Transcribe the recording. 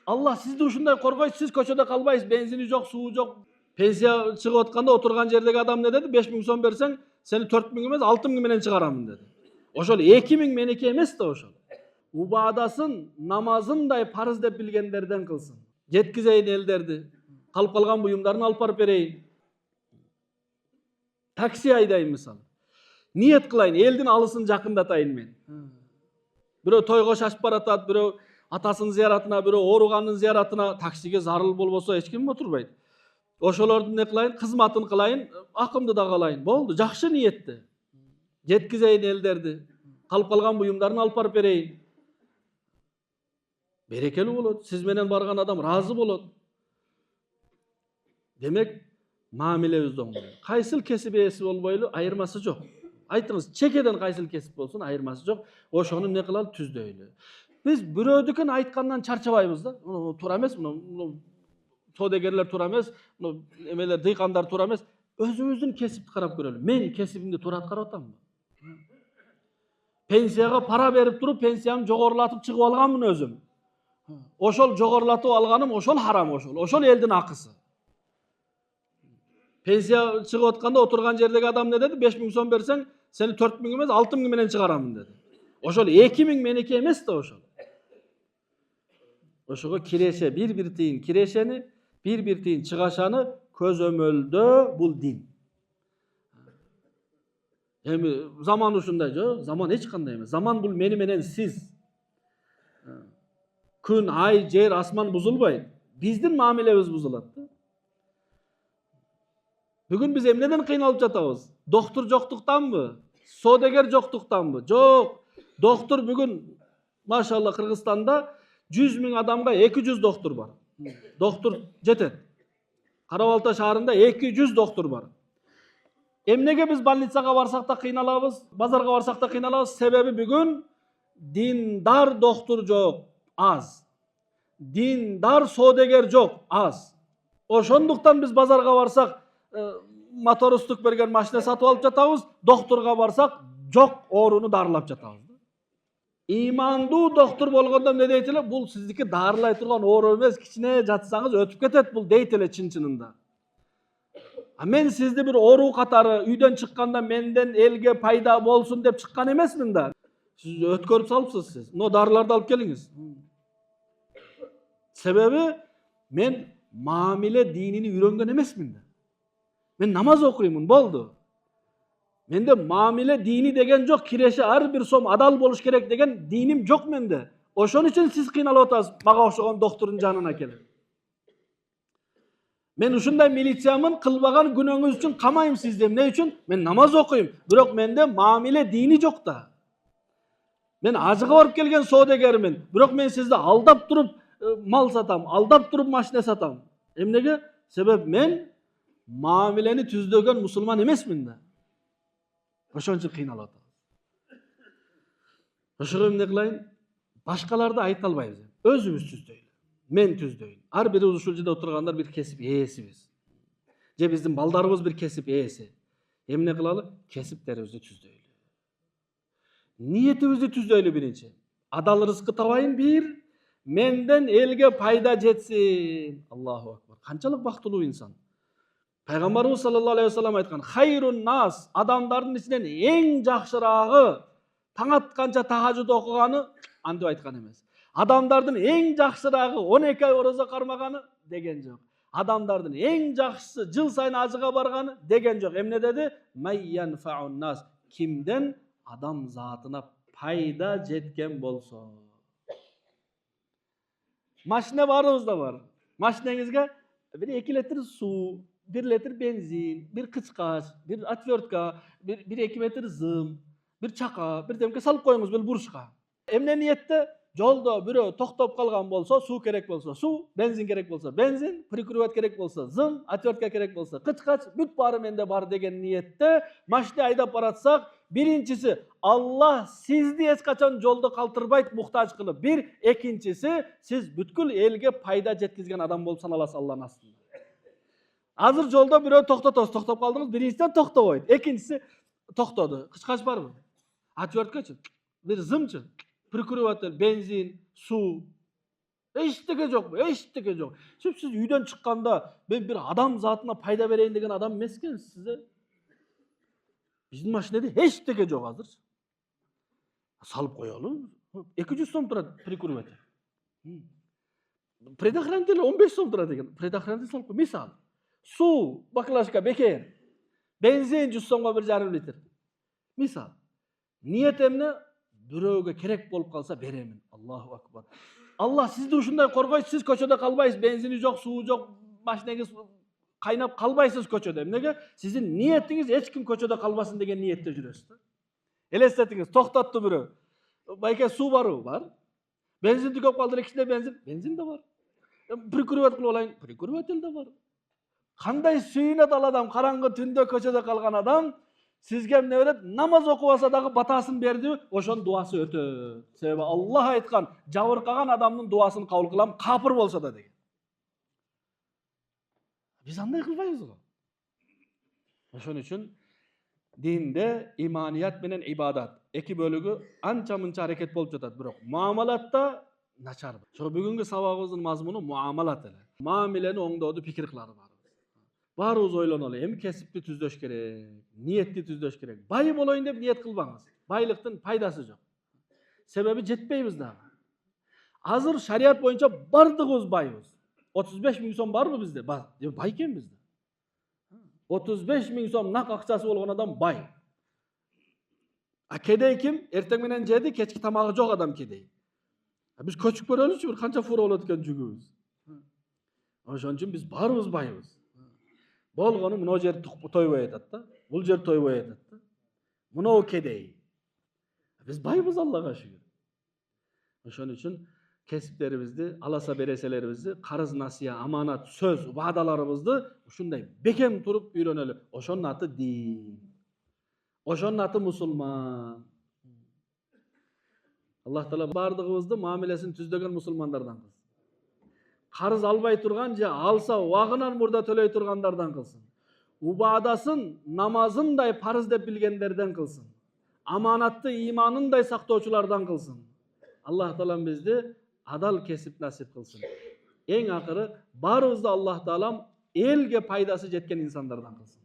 Allah sizди ушундай коргойт, siz көчөдө калбайсыз, бензини жок, суу жок. Пенсия чыгып атканда отурган жердеги адам не деди? 5000 сом берсең, сени 4000 эмес, 6000 менен чыгарамын деди. Ошол 2000 меники эмес да ошол. Убадасын, намазындай парыз деп билгендерден кылсын. Жеткизейин элдерди. Калып калган буюмдарын алып барып берейин. Такси айдайын мисалы. Ниет кылайын, элдин алысын жакындатайын мен. Бирөө тойго шашып баратат, бирөө атасынын зияратына, бирөө ооруганын зияратына, таксиге зарыл болбосо эч ким отурбайт. Ошолордун не кылайын, кызматын кылайын, акымды да калайын. Болду, жакшы ниетте. Жеткизейин элдерди. Калып калган буюмдарын алып барып берейин. Берекелүү болот. Сиз менен барган адам разы болот. Демек, мамилебизди оңдойлу. Кайсыл кесип ээси болбойлу, айырмасы жок. Айтыңыз, чекеден кайсыл кесип болсун, айырмасы жок. Ошону не кылалы, түздөйлү. Биз бирөөдүкүн айткандан чарчабайбыз да. Туура эмес, содегерлер туура эмес, эмелер дыйкандар туура эмес. Өзүбүздүн кесипти карап көрөлү. Мен кесибимди туура аткарып атамбы? Пенсияга пара берип туруп, пенсиямды жогорулатып чыгып алганмын өзүм. Ошол жогорулатып алганым, ошол харам ошол. Ошол элдин акысы. Пенсия чыгып атканда отурган жердеги адам не деди? 5000 сом берсең, сени 4000 эмес, 6000 менен чыгарамын деди. Ошол 2000 меники эмес да ошол. Ошого киреше, бир тыйын кирешени, бир тыйын чыгашаны көзөмөлдөө бул дин. Эми заман ушундай жок, заман эч кандай эмес. Заман бул мени менен сиз. Күн, ай, жер, асман бузулбайт. Биздин мамилебиз бузулат да. Бүгүн биз эмнеден кыйналып жатабыз? Доктор жоктуктанбы? Содегер жоктуктанбы? Жок. Доктор бүгүн машалла Кыргызстанда 100 000 адамга 200 доктор бар. Доктор жетет. Кара-Балта шаарында 200 доктор бар. Эмнеге биз больницага барсак да кыйналабыз, базарга барсак да кыйналабыз? Себеби бүгүн диндар доктор жок, аз. Диндар содегер жок, аз. Ошондуктан биз базарга барсак мотор устук берген машина сатып алып жатабыз, докторга барсак жок ооруну дарылап жатабыз. Имандуу доктор болгондо эмне дейт эле? Бул сиздики дарылай турган оору эмес, кичине жатсаңыз өтүп кетет бул дейт эле чын-чынында. А мен сизди бир оору катары үйдөн чыкканда менден элге пайда болсун деп чыккан эмесмин да. Сиз өткөрүп салыпсыз сиз. Но дарыларды алып келиңиз. Себеби мен мамиле динини үйрөнгөн эмесмин да. Мен намаз окуймун, болду. Менде мамиле дини деген жок, киреше ар бир сом адал болуш керек деген диним жок менде. Ошон үчүн сиз кыйналып атасыз, мага окшогон доктордун жанына келип. Мен ушундай милициямын, кылбаган күнөөңүз үчүн камайм сизди. Эмне үчүн? Мен намаз окуйм, бирок менде мамиле дини жок да. Мен ажыга барып келген содегермин, бирок мен сизди алдап туруп мал сатам, алдап туруп машина сатам. Эмнеге? Себеп мен мамилени түздөгөн мусулман эмесмин да. Ошон үчүн кыйналып атабыз. Ошого эмне кылайын? Башкаларды айта албайбыз. Өзүбүз түздөйлү. Мен түздөйүн. Ар бирибиз ушул жерде отургандар бир кесип ээсибиз. Же биздин балдарыбыз бир кесип ээси. Эмне кылалы? Кесиптерибизди түздөйлү. Ниетибизди түздөйлү биринчи. Адал рызкы табайын бир, менден элге пайда жетсин. Аллаху акбар. Канчалык бактылуу инсан. Пайгамбарыбыз саллаллаху алейхи вассалам айткан: "Хайрун нас", адамдардын ичинен эң жакшырагы таң атканча тахажжуд окуганы антип айткан эмес. Адамдардын эң жакшырагы 12 ай орозо кармаганы деген жок. Адамдардын эң жакшысы жыл сайын ажыга барганы деген жок. Эмне деди? Майян фаун нас. Кимден адам затына пайда жеткен болсо. Машина баарыбызда бар. Машинеңизге 1-2 литр суу, 1 литр бензин, 1 кычкач, 1 отвертка, 1-2 метр зым, 1 чака, 1 демке салып коюңуз бул бурчка. Эмне ниетте? Жолдо бирөө токтоп калган болсо, суу керек болсо суу, бензин керек болсо бензин, прикуривать керек болсо зым, отвертка керек болсо кычкач, бүт баары менде бар деген ниетте машина айдап баратсак, биринчиси Аллах сизди эч качан жолдо калтырбайт, муктаж кылып. Бир, экинчиси сиз бүткүл элге пайда жеткизген адам болуп саналасыз Аллахтын астында. Азыр жолдо бирөө токтотосуз, токтоп калдыңыз, биринчиден токтобойт, экинчиси токтоду. Кычкач барбы? Отверткачы, бир зымчы, прикуриватель, бензин, суу. Eşitlik жоқ, eşitlik жоқ. Siz үйden çıkkanda ben bir adam zatına payda vereyim деген adam емес екенсіз size. Біздің машинада eşitlik жоқ азыр. Салып қоялы. 200 сом тұрады прикуриватель. Предохранитель 15 сом тұрады екен. Предохранитель салып қой. Мисал. Су, баклажка, бекер. Бензин 100 сомға 1,5 литр. Мисал. Ниет эмне? Бирөөгө керек болуп калса беремин. Аллаху акбар. Allah sizdi ушундай коргойт, siz көчөдө калбайсыз, бензини жок, суу жок, машинеңиз кайнап калбайсыз көчөдө. Эмнеге? Сиздин ниетиңиз эч ким көчөдө калбасын деген ниетте жүрөсүз. Элестетиңиз, токтотту бирөө. Байке суу барбы? Бар. Бензинди көп калдыр, кичине бензин да бар. Прикуриватель кылып алайын, прикуриватель да бар. Кандай сүйүнөт ал адам, караңгы түндө көчөдө калган адам, sizge emne berет, namaz okubasa dağı batasını berdi, oşon duası ötö. Sebebi Allah aytkan, jabırkagan adamın duasını kabul kılam, kapır bolsa da деген. Biz anday kılbayız o. Oşon üçün dinde imaniyat menen ibadat eki bölügü ança mınça hareket bolup jatat, bирок muamalatda начар. Şo бүгүnkү сабагыбыздын мазмуну muamalat эле. Мамилени оңдоодо пикир кылары бар. Barımız oylanalı. Hem kesipli tüzдөш керек, niyetli tüzдөş керек. Bay bolayın деп niyet kılbanız. Baylıktın paydası yok. Sebebi jetpeymiz daha. Hazır şariat boyunca bardığız bayız. 35 bin son var mı bizde? Bayken bizde. 35 bin son nak akçası olan adam bay. Kedey kim? Erten menen jedi, keçki tamağı yok adam kedey. Biz köçük börölü için bir kança fura olatken jügübüz. Oşon üçün biz barımız bayız. Болгону мына жер тойбой атат да, бул жер тойбой атат да. Мына кедей. Биз байбыз Аллага шүгүр. Ошон үчүн кесиптерибизди, аласа береселерибизди, карыз насия, аманат, сөз, ваадаларыбызды ушундай бекем туруп үйрөнөлү. Ошонун аты дин. Ошонун аты мусулман. Аллах Таала бардыгыбызды мамилесин түздөгөн мусулмандардан кылсын. Karız albay turgan же alsa вагынан murda төлөй turgandardan kılsın. Ubadaсын namazınday parız dep bilgenlerden kılsın. Amanatты imanınday saktooçulardan kılsın. Allah Taala bizdi adal kesip nasip kılsın. En akırı barыбызды Allah Taala elge paydası jetken insanlardan kılsın.